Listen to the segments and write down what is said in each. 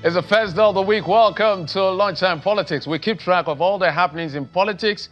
It's the first day of the week. Welcome to Lunchtime Politics. We keep track of all the happenings in politics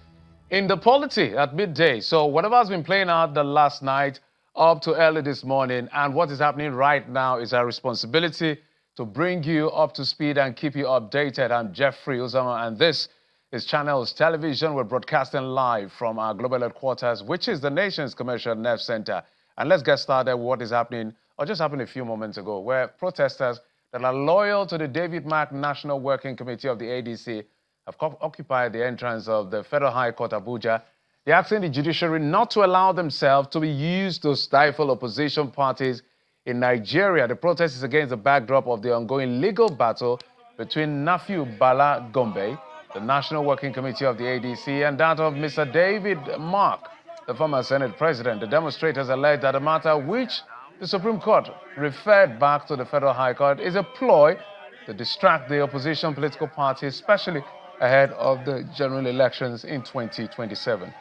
in the polity at midday. So whatever has been playing out the last night up to early this morning and what is happening right now is our responsibility to bring you up to speed and keep you updated. I'm Jeffrey Uzama and this is Channels Television. We're broadcasting live from our global headquarters, which is the nation's commercial nerve center. And let's get started with what is happening, or just happened a few moments ago, where protesters that are loyal to the David Mark National Working Committee of the ADC have occupied the entrance of the Federal High Court, Abuja. They're asking the judiciary not to allow themselves to be used to stifle opposition parties in Nigeria. The protest is against the backdrop of the ongoing legal battle between Nafiu Bala Gombe, the National Working Committee of the ADC, and that of Mr. David Mark, the former Senate President. The demonstrators allege that the matter which the Supreme Court referred back to the Federal High Court is a ploy to distract the opposition political parties, especially ahead of the general elections in 2027.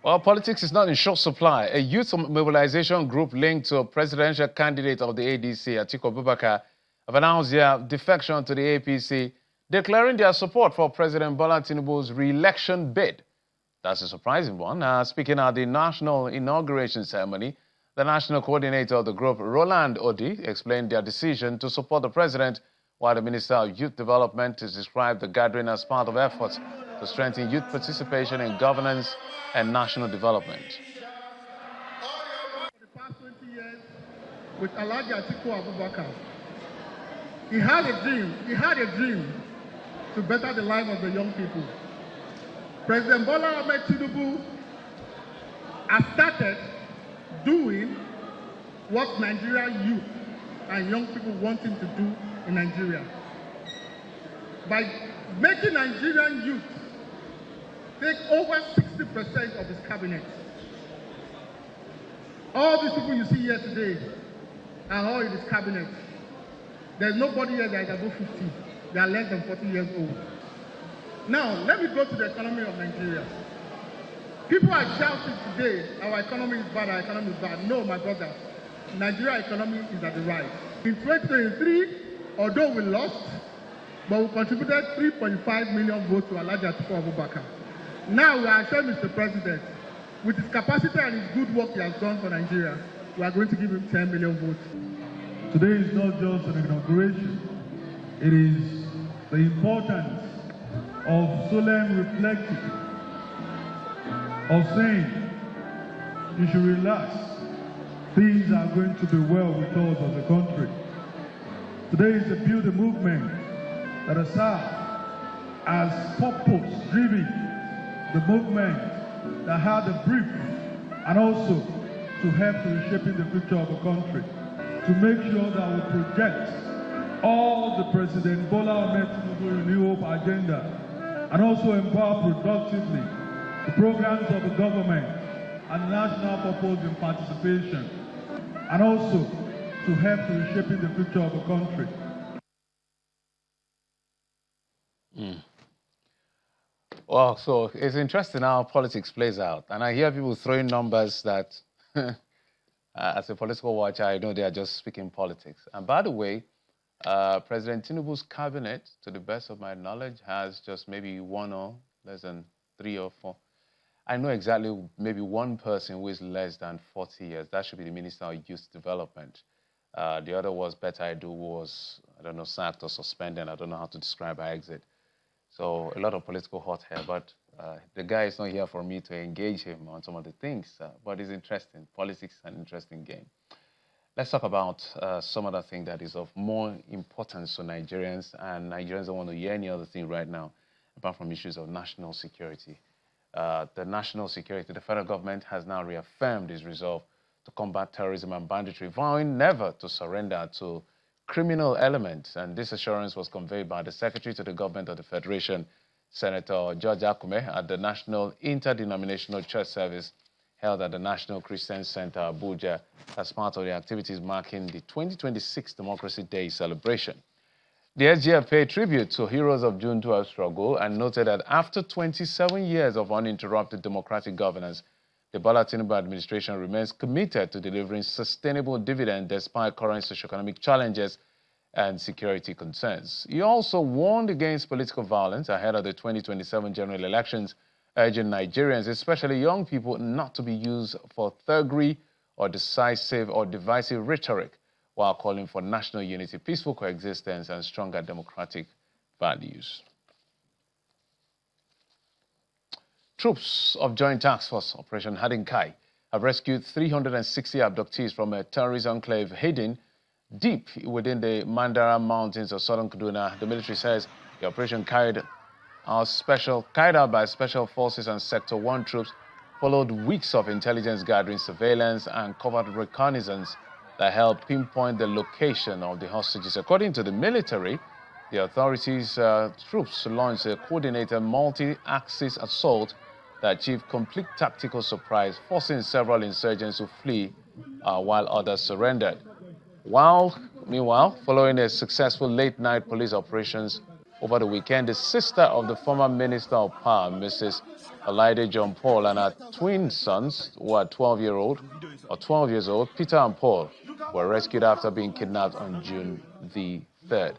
Well, politics is not in short supply. A youth mobilization group linked to a presidential candidate of the ADC, Atiku Abubakar, have announced their defection to the APC, declaring their support for President Bola Tinubu's re-election bid. That's a surprising one. Speaking at the national inauguration ceremony, the national coordinator of the group, Roland Odi, explained their decision to support the president, while the Minister of Youth Development has described the gathering as part of efforts to strengthen youth participation in governance and national development. For the past 20 years, with Alhaji Atiku Abubakar, he had a dream to better the life of the young people. President Bola Ahmed Tinubu has started doing what Nigerian youth and young people want him to do in Nigeria. By making Nigerian youth take over 60% of his cabinet. All these people you see here today are all in his cabinet. There's nobody here that is above 50. They are less than 40 years old. Now, let me go to the economy of Nigeria. People are shouting today, our economy is bad, our economy is bad. No, my brother, Nigeria economy is at the rise. In 2023, although we lost, but we contributed 3.5 million votes to Alhaji Atiku Abubakar. Now we are assured, Mr. President, with his capacity and his good work he has done for Nigeria, we are going to give him 10 million votes. Today is not just an inauguration. It is the importance of solemn reflecting, of saying, you should relax. Things are going to be well with us as a country. Today is a build a movement that has served as purpose-driven, the movement that had a brief and also to help to reshaping the future of the country, to make sure that we project all the President Bola Ahmed Tinubu New Hope agenda and also empower productively the programs of the government and national purpose and participation, and also to help to reshaping the future of the country. Well, so it's interesting how politics plays out. And I hear people throwing numbers that, as a political watcher, I know they are just speaking politics. And by the way, President Tinubu's cabinet, to the best of my knowledge, has just maybe one or less than 3 or 4. I know exactly maybe one person who is less than 40 years. That should be the Minister of Youth Development. The other was Better Edu, who was, I don't know, sacked or suspended. I don't know how to describe her exit. So a lot of political hot hair, but the guy is not here for me to engage him on some of the things, but it's interesting. Politics is an interesting game. Let's talk about some other thing that is of more importance to Nigerians, and Nigerians don't want to hear any other thing right now, apart from issues of national security. The federal government has now reaffirmed its resolve to combat terrorism and banditry, vowing never to surrender to criminal elements. And this assurance was conveyed by the Secretary to the Government of the Federation, Senator George Akume at the National Interdenominational Church Service held at the National Christian Center, Abuja, as part of the activities marking the 2026 Democracy Day celebration. The SGF paid tribute to heroes of June 12 struggle and noted that after 27 years of uninterrupted democratic governance, the Bola Tinubu administration remains committed to delivering sustainable dividend despite current socioeconomic challenges and security concerns. He also warned against political violence ahead of the 2027 general elections, urging Nigerians, especially young people, not to be used for thuggery or decisive or divisive rhetoric, while calling for national unity, peaceful coexistence, and stronger democratic values. Troops of Joint Task Force Operation Hadinkai have rescued 360 abductees from a terrorist enclave hidden deep within the Mandara Mountains of southern Kaduna. The military says the operation carried out by Special Forces and Sector 1 troops followed weeks of intelligence gathering, surveillance, and covert reconnaissance that helped pinpoint the location of the hostages. According to the military, the authorities' troops launched a coordinated multi-axis assault that achieved complete tactical surprise, forcing several insurgents to flee while others surrendered. Meanwhile, following a successful late-night police operations over the weekend, the sister of the former Minister of Power, Mrs. Olaide John Paul, and her twin sons, who are 12 years old, Peter and Paul, were rescued after being kidnapped on June the 3rd.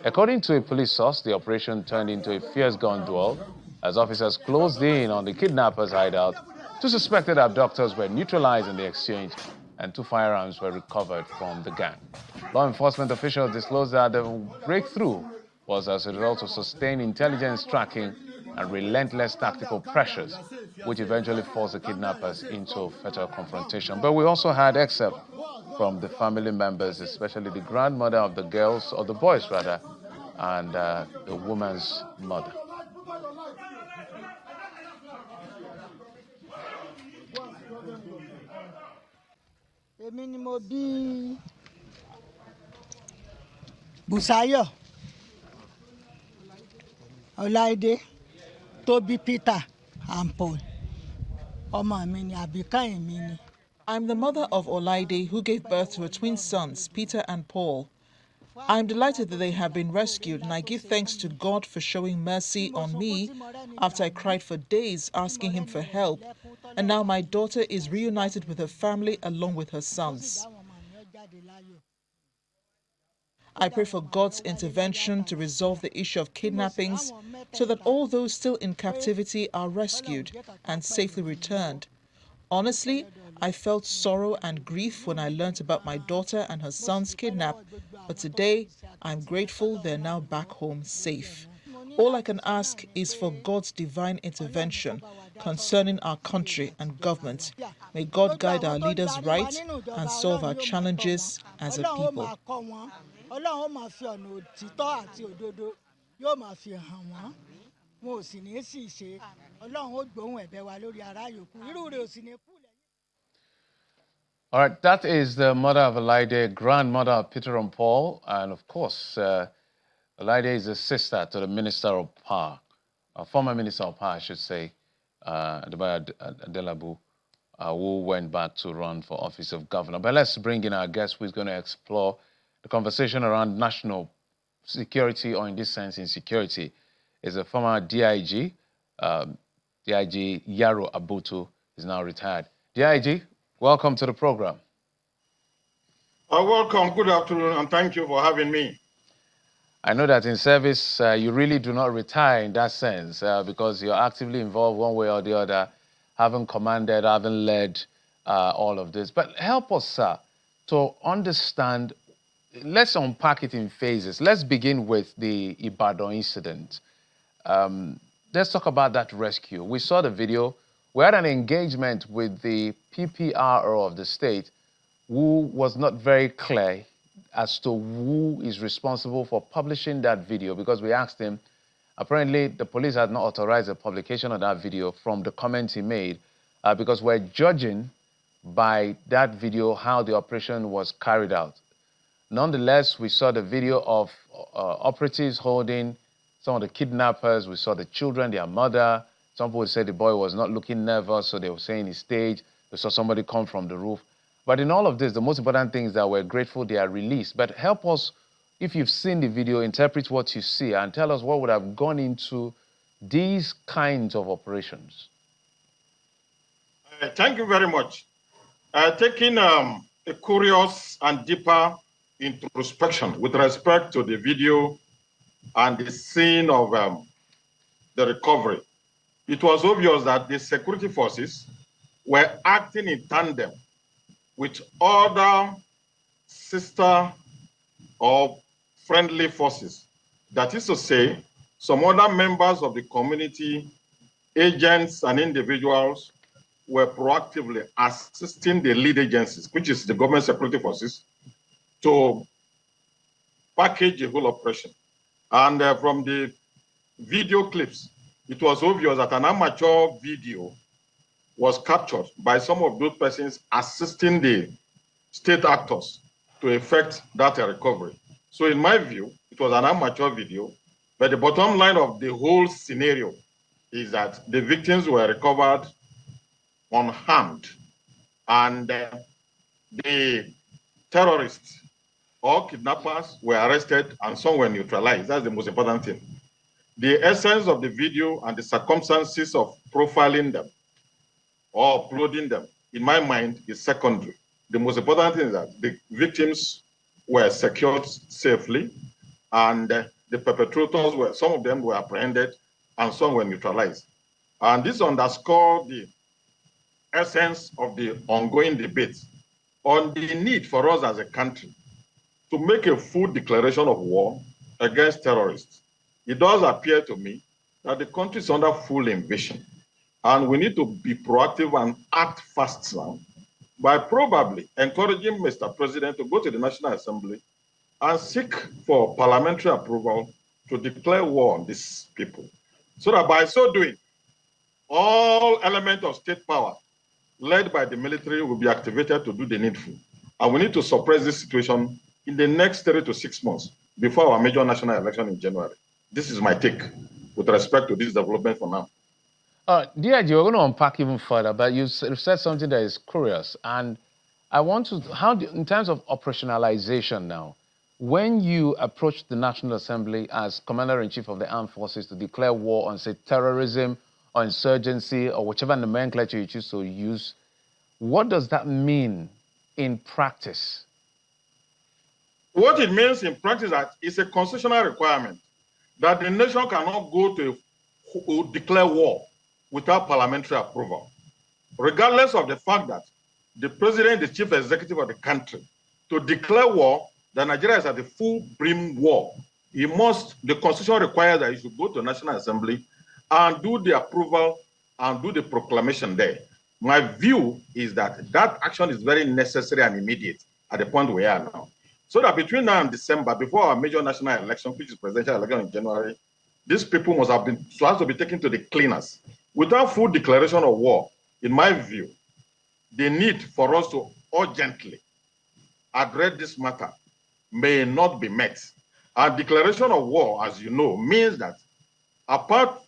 According to a police source, the operation turned into a fierce gun duel as officers closed in on the kidnappers' hideout. Two suspected abductors were neutralized in the exchange, and 2 firearms were recovered from the gang. Law enforcement officials disclosed that the breakthrough was as a result of sustained intelligence tracking and relentless tactical pressures, which eventually forced the kidnappers into fatal confrontation. But we also had excerpts from the family members, especially the grandmother of the girls, or the boys rather, and the woman's mother. Busayo, Olaide, Toby, Peter, and Paul. I'm the mother of Olaide, who gave birth to her twin sons, Peter and Paul. I'm delighted that they have been rescued, and I give thanks to God for showing mercy on me after I cried for days asking him for help, and now my daughter is reunited with her family along with her sons. I pray for God's intervention to resolve the issue of kidnappings so that all those still in captivity are rescued and safely returned. Honestly, I felt sorrow and grief when I learnt about my daughter and her sons kidnapped, but today I'm grateful they're now back home safe. All I can ask is for God's divine intervention concerning our country and government. May God guide our leaders right and solve our challenges as a people. All right, that is the mother of Olaide, grandmother of Peter and Paul, and of course, Olaide is a sister to the Minister of Power, former Minister of Power, I should say, Adebaya Adelabu, who went back to run for office of governor. But let's bring in our guest who is going to explore the conversation around national security, or in this sense, insecurity. Is a former DIG, DIG Yaro Abutu, is now retired. DIG, welcome to the program. Welcome, good afternoon, and thank you for having me. I know that in service, you really do not retire in that sense because you're actively involved one way or the other, having commanded, having led all of this. But help us, sir, to understand. Let's unpack it in phases. Let's begin with the Ibadan incident. Let's talk about that rescue. We saw the video. We had an engagement with the PPRO of the state, who was not very clear as to who is responsible for publishing that video, because we asked him. Apparently, the police had not authorized the publication of that video from the comments he made, because we're judging by that video how the operation was carried out. Nonetheless, we saw the video of operatives holding some of the kidnappers. We saw the children, their mother. Some people said the boy was not looking nervous, so they were saying he staged. They saw somebody come from the roof. But in all of this, the most important thing is that we're grateful they are released. But help us, if you've seen the video, interpret what you see and tell us what would have gone into these kinds of operations. Thank you very much. Taking a curious and deeper introspection with respect to the video and the scene of the recovery, it was obvious that the security forces were acting in tandem with other sister or friendly forces. That is to say, some other members of the community, agents and individuals were proactively assisting the lead agencies, which is the government security forces, to package the whole operation. And from the video clips, it was obvious that an amateur video was captured by some of those persons assisting the state actors to effect that recovery. So in my view, it was an amateur video, but the bottom line of the whole scenario is that the victims were recovered unharmed, and the terrorists or kidnappers were arrested and some were neutralized. That's the most important thing. The essence of the video and the circumstances of profiling them or uploading them, in my mind, is secondary. The most important thing is that the victims were secured safely, and the perpetrators were, some of them were apprehended and some were neutralized. And this underscored the essence of the ongoing debate on the need for us as a country to make a full declaration of war against terrorists. It does appear to me that the country is under full invasion, and we need to be proactive and act fast now by probably encouraging Mr. President to go to the National Assembly and seek for parliamentary approval to declare war on these people, so that by so doing, all elements of state power led by the military will be activated to do the needful. And we need to suppress this situation in the next 3 to 6 months before our major national election in January. This is my take with respect to this development for now. DIG, we're going to unpack even further, but you said something that is curious. And I want to, in terms of operationalization now, when you approach the National Assembly as Commander-in-Chief of the Armed Forces to declare war on, say, terrorism or insurgency or whichever nomenclature you choose to use, what does that mean in practice? What it means in practice is that it's a constitutional requirement that the nation cannot go to declare war without parliamentary approval, regardless of the fact that the president is chief executive of the country. To declare war, that Nigeria is at the full brim war, the constitution requires that you should go to the National Assembly and do the approval and do the proclamation there. My view is that that action is very necessary and immediate at the point we are now. So that between now and December, before our major national election, which is presidential election in January, these people must have to be taken to the cleaners. Without full declaration of war, in my view, the need for us to urgently address this matter may not be met. A declaration of war, as you know, means that apart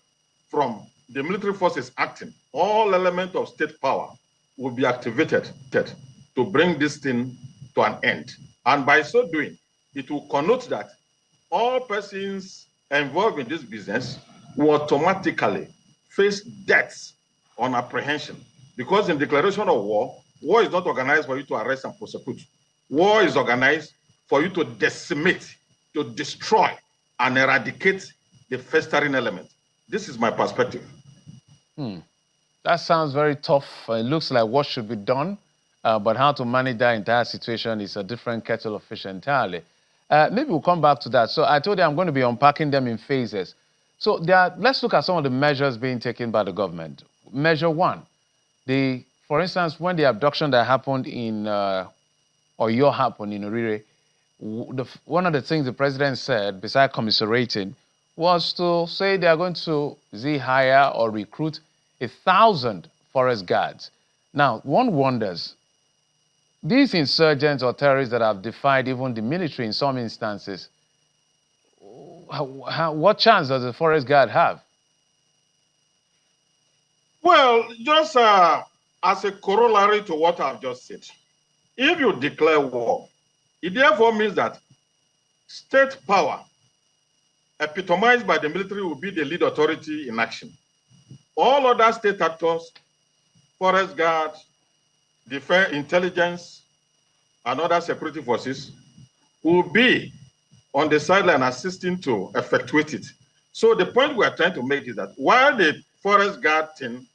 from the military forces acting, all elements of state power will be activated to bring this thing to an end. And by so doing, it will connote that all persons involved in this business will automatically face deaths on apprehension. Because in declaration of war, war is not organized for you to arrest and prosecute. War is organized for you to decimate, to destroy, and eradicate the festering element. This is my perspective. That sounds very tough. It looks like what should be done, but how to manage that entire situation is a different kettle of fish entirely. Maybe we'll come back to that. So I told you I'm going to be unpacking them in phases. So let's look at some of the measures being taken by the government. Measure one, for instance, when the abduction that happened in, or your happened in Orire, one of the things the president said, besides commiserating, was to say they are going to hire or recruit 1,000 forest guards. Now, one wonders, these insurgents or terrorists that have defied even the military in some instances, what chance does the forest guard have? Well, just as a corollary to what I've just said, if you declare war, it therefore means that state power, epitomized by the military, will be the lead authority in action. All other state actors, forest guard, defense, intelligence, and other security forces will be on the sideline assisting to effectuate it. So the point we are trying to make is that while the forest guard team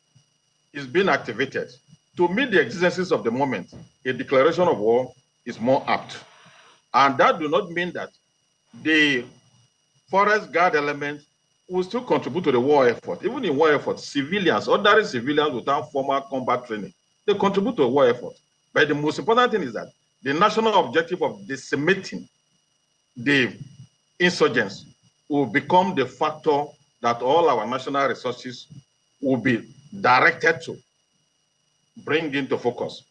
is being activated to meet the exigencies of the moment, a declaration of war is more apt. And that do not mean that the forest guard element will still contribute to the war effort. Even in war effort, civilians, ordinary civilians without formal combat training, they contribute to a war effort. But the most important thing is that the national objective of decimating the insurgents will become the factor that all our national resources will be directed to bring into focus.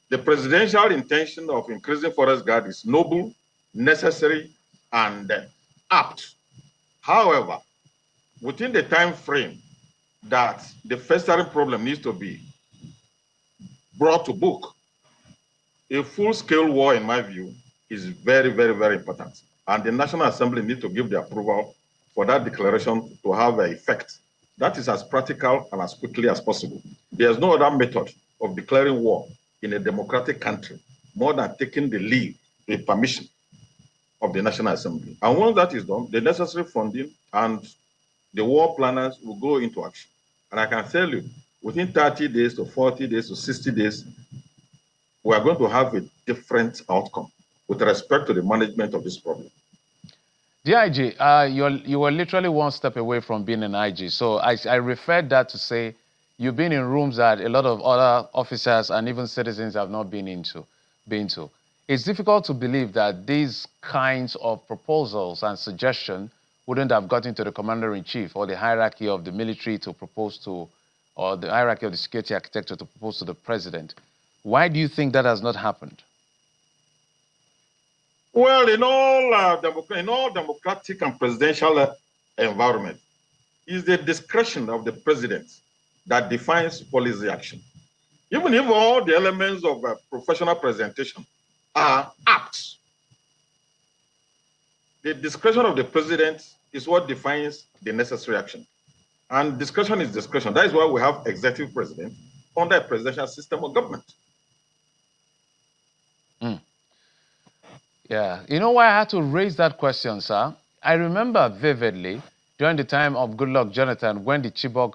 The presidential intention of increasing forest guard is noble, necessary, and apt. However, within the time frame that the festering problem needs to be brought to book, a full-scale war, in my view, is very, very, very important. And the National Assembly needs to give the approval for that declaration to have an effect. That is as practical and as quickly as possible. There's no other method of declaring war in a democratic country more than taking the lead, the permission of the National Assembly. And once that is done, the necessary funding and the war planners will go into action. And I can tell you, within 30 days to 40 days to 60 days, we are going to have a different outcome with respect to the management of this problem. DIG, you were literally one step away from being an IG. So I referred that to say you've been in rooms that a lot of other officers and even citizens have not been to. It's difficult to believe that these kinds of proposals and suggestions wouldn't have gotten to the commander-in-chief or the hierarchy of the military to propose to, or the hierarchy of the security architecture to propose to the president. Why do you think that has not happened? Well, in all democratic and presidential environment, it's the discretion of the president that defines policy action. Even if all the elements of professional presentation are apt, the discretion of the president is what defines the necessary action. And discretion is discretion. That is why we have executive president under a presidential system of government. Yeah, you know why I had to raise that question, sir? I remember vividly during the time of Goodluck Jonathan when the Chibok,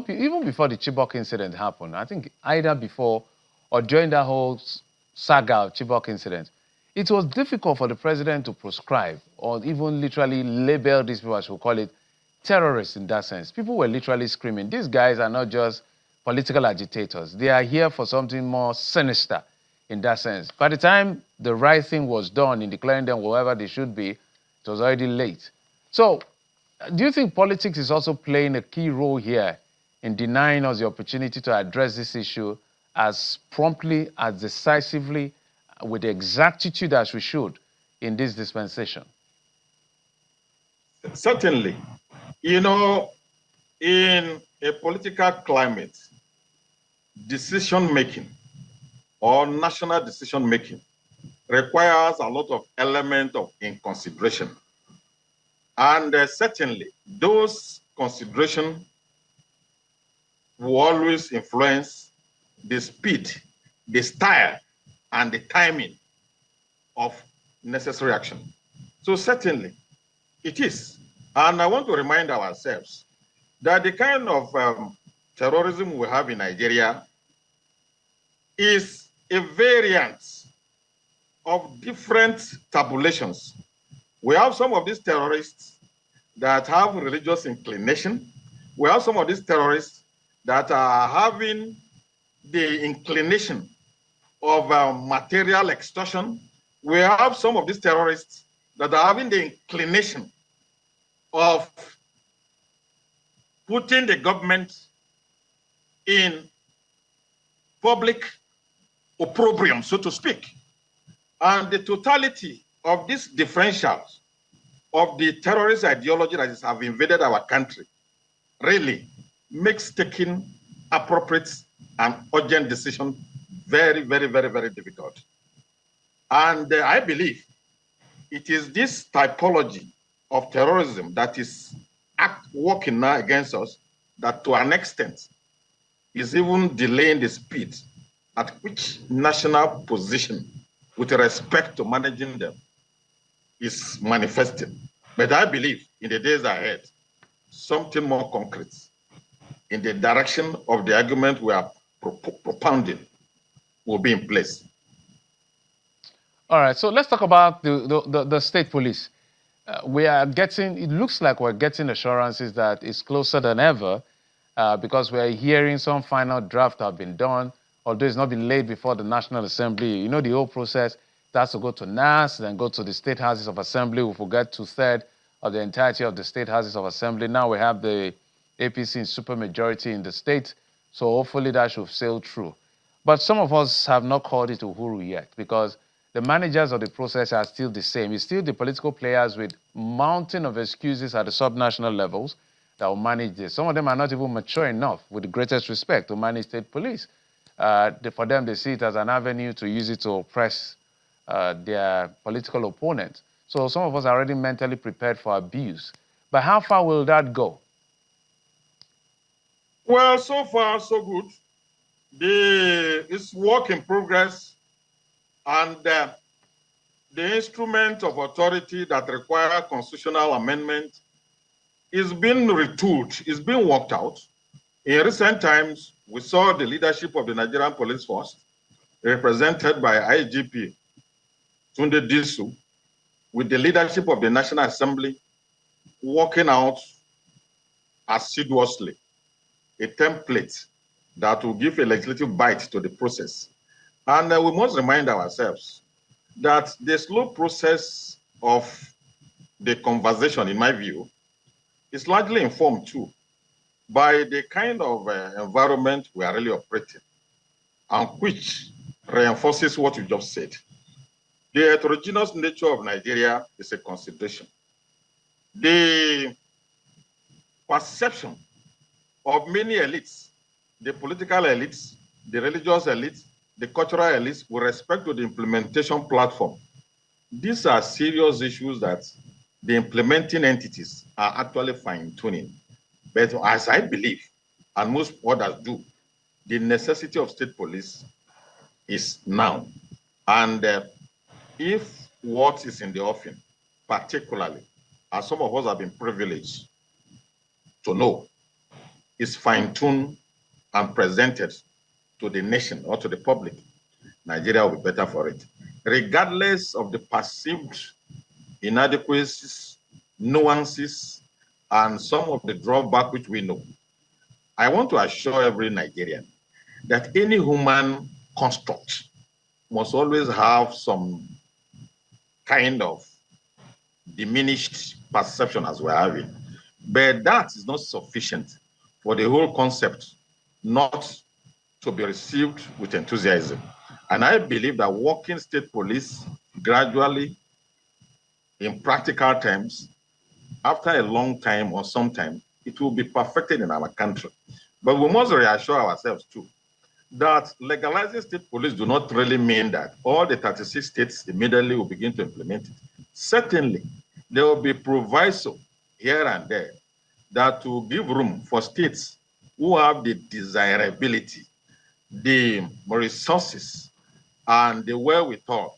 even before the Chibok incident happened, I think either before or during that whole saga of Chibok incident, it was difficult for the president to prescribe or even literally label these people, as we call it, terrorists in that sense. People were literally screaming, these guys are not just political agitators. They are here for something more sinister in that sense. By the time the right thing was done in declaring them wherever they should be, it was already late. So do you think politics is also playing a key role here in denying us the opportunity to address this issue as promptly, as decisively, with the exactitude as we should in this dispensation? Certainly. You know, in a political climate, decision-making or national decision-making requires a lot of element of consideration. And certainly, those considerations will always influence the speed, the style, and the timing of necessary action. So certainly, it is. And I want to remind ourselves that the kind of terrorism we have in Nigeria is a variant of different tabulations. We have some of these terrorists that have religious inclination. We have some of these terrorists that are having the inclination of material extortion. We have some of these terrorists that are having the inclination of putting the government in public opprobrium, so to speak. And the totality of these differentials of the terrorist ideology that have invaded our country really makes taking appropriate and urgent decision very, very, very, very difficult. And I believe it is this typology of terrorism that is working now against us that to an extent is even delaying the speed at which national position with respect to managing them is manifesting. But I believe in the days ahead, something more concrete in the direction of the argument we are propounding will be in place. All right, so let's talk about the state police. We are getting, it looks like we're getting assurances that it's closer than ever because we're hearing some final draft have been done, although it's not been laid before the National Assembly. You know, the whole process, it has to go to NAS, then go to the state houses of assembly. We forget 2/3 of the entirety of the state houses of assembly. Now we have the APC in supermajority in the state, so hopefully that should sail through. But some of us have not called it Uhuru yet because the managers of the process are still the same. It's still the political players with mountain of excuses at the subnational levels that will manage this. Some of them are not even mature enough, with the greatest respect, to manage state police. For them, they see it as an avenue to use it to oppress their political opponents. So some of us are already mentally prepared for abuse. But how far will that go? Well, so far, so good. It's work in progress. And the instrument of authority that require constitutional amendment is being retooled, is being worked out. In recent times, we saw the leadership of the Nigerian Police Force, represented by IGP Tunde Disu, with the leadership of the National Assembly, working out assiduously a template that will give a legislative bite to the process. And we must remind ourselves that the slow process of the conversation, in my view, is largely informed too by the kind of environment we are really operating, and which reinforces what you just said. The heterogeneous nature of Nigeria is a consideration. The perception of many elites, the political elites, the religious elites, the cultural elites, with respect to the implementation platform. These are serious issues that the implementing entities are actually fine-tuning. But as I believe, and most others do, the necessity of state police is now. And if what is in the offing, particularly, as some of us have been privileged to know, is fine-tuned and presented to the nation or to the public, Nigeria will be better for it. Regardless of the perceived inadequacies, nuances, and some of the drawback which we know, I want to assure every Nigerian that any human construct must always have some kind of diminished perception as we're having. But that is not sufficient for the whole concept not to be received with enthusiasm. And I believe that working state police gradually, in practical terms, after a long time or some time, it will be perfected in our country. But we must reassure ourselves too that legalizing state police do not really mean that all the 36 states immediately will begin to implement it. Certainly, there will be proviso here and there that will give room for states who have the desirability, the resources, and the wherewithal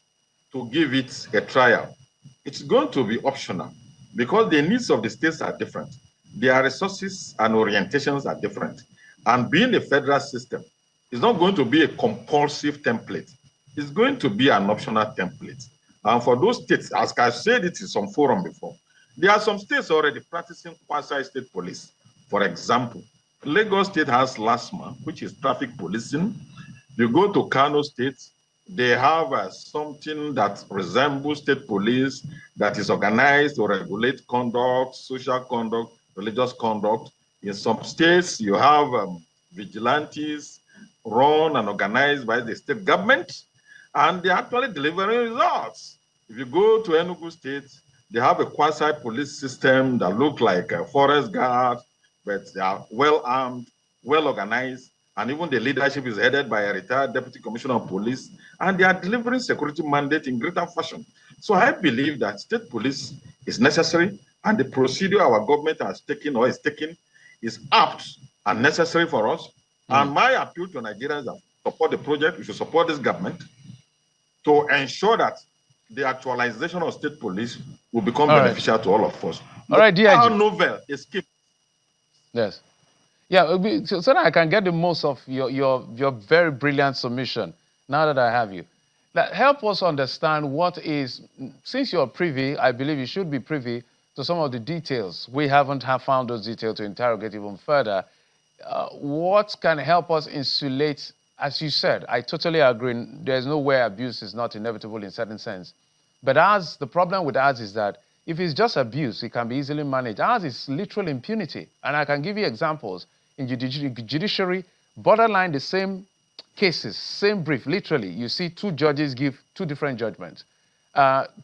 to give it a trial. It's going to be optional because the needs of the states are different. Their resources and orientations are different. And being a federal system is not going to be a compulsive template. It's going to be an optional template. And for those states, as I said it in some forum before, there are some states already practicing quasi-state police. For example, Lagos State has LASMA, which is traffic policing. You go to Kano State, they have something that resembles state police that is organized to regulate conduct, social conduct, religious conduct. In some states, you have vigilantes run and organized by the state government, and they're actually delivering results. If you go to Enugu State, They have a quasi-police system that look like a forest guard, but they are well-armed, well-organized, and even the leadership is headed by a retired deputy commissioner of police, and they are delivering security mandate in greater fashion. So I believe that state police is necessary, and the procedure our government has taken or is taking is apt and necessary for us. And my appeal to Nigerians that support the project, we should support this government to ensure that the actualization of state police will become beneficial to all of us. All right, DIG. Our novel escape. Yes. Yeah, so that I can get the most of your very brilliant submission now that I have you. Now, help us understand what is, since you're privy, I believe you should be privy to some of the details. We haven't found those details to interrogate even further. What can help us insulate, as you said, I totally agree, there's no way abuse is not inevitable in certain sense. But the problem with ours is that if it's just abuse, it can be easily managed. Ours is literal impunity. And I can give you examples. In judiciary, borderline the same cases, same brief, literally. You see two judges give two different judgments.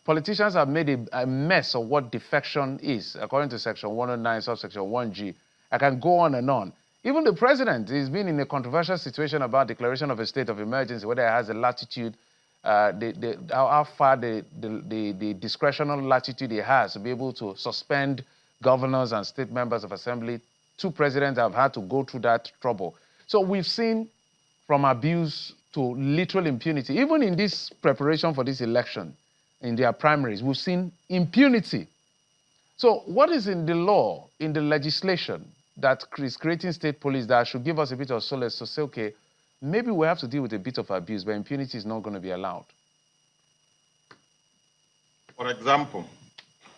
Politicians have made a mess of what defection is, according to Section 109, subsection 1G. I can go on and on. Even the president has been in a controversial situation about declaration of a state of emergency, whether it has a latitude, how far the discretional latitude he has to be able to suspend governors and state members of assembly. Two presidents have had to go through that trouble. So we've seen from abuse to literal impunity. Even in this preparation for this election, in their primaries, we've seen impunity. So what is in the law, in the legislation, that is creating state police that should give us a bit of solace to say, okay, maybe we have to deal with a bit of abuse, but impunity is not going to be allowed? For example,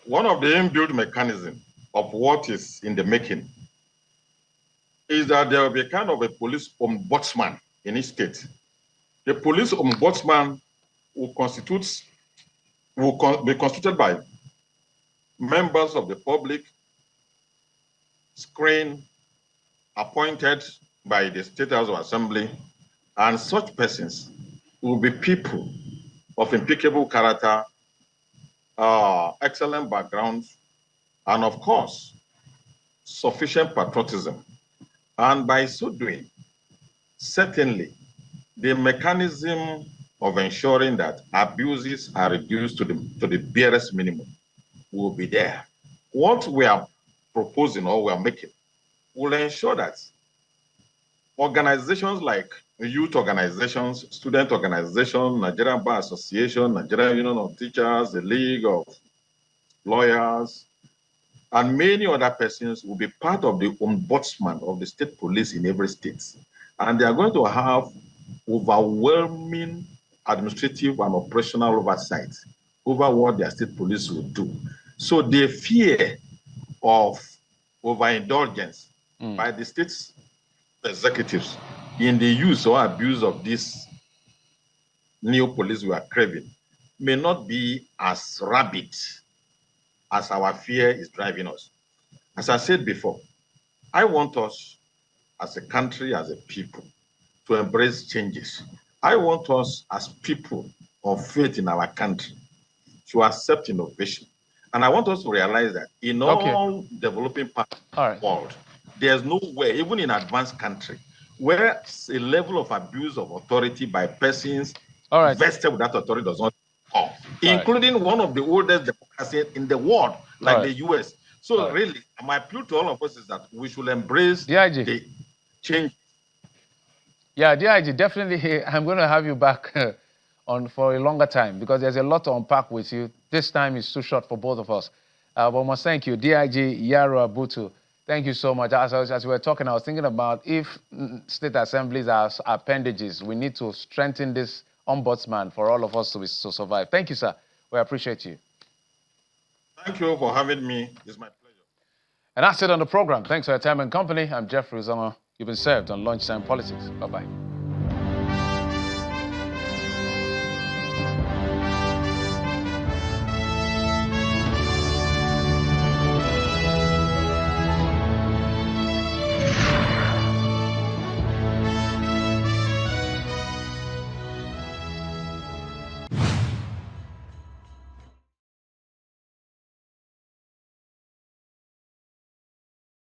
one of the inbuilt mechanisms of what is in the making is that there will be a kind of a police ombudsman in each state. The police ombudsman will be constituted by members of the public, screened, appointed by the State House of Assembly, and such persons will be people of impeccable character, excellent backgrounds, and of course, sufficient patriotism. And by so doing, certainly, the mechanism of ensuring that abuses are reduced to the barest minimum will be there. What we are proposing or we are making will ensure that organizations like youth organizations, student organizations, Nigerian Bar Association, Nigerian Union of Teachers, the League of Lawyers, and many other persons will be part of the ombudsman of the state police in every state. And they are going to have overwhelming administrative and operational oversight over what their state police will do. So the fear of overindulgence by the state's executives in the use or abuse of this new police we are craving may not be as rabid as our fear is driving us. As I said before, I want us as a country, as a people, to embrace changes. I want us as people of faith in our country to accept innovation. And I want us to realize that in all developing parts of the world, there's no way, even in advanced country, where a level of abuse of authority by persons vested with that authority does not come, including one of the oldest democracies in the world, like the US. So really, my appeal to all of us is that we should embrace the change. Yeah, DIG, definitely. I'm going to have you back for a longer time because there's a lot to unpack with you. This time is too short for both of us. But I must thank you, DIG Yaro Abutu. Thank you so much. As we were talking, I was thinking about if state assemblies are appendages, we need to strengthen this ombudsman for all of us to survive. Thank you, sir. We appreciate you. Thank you for having me. It's my pleasure. And that's it on the program. Thanks for your time and company. I'm Jeffrey Uzama. You've been served on Lunchtime Politics. Bye-bye.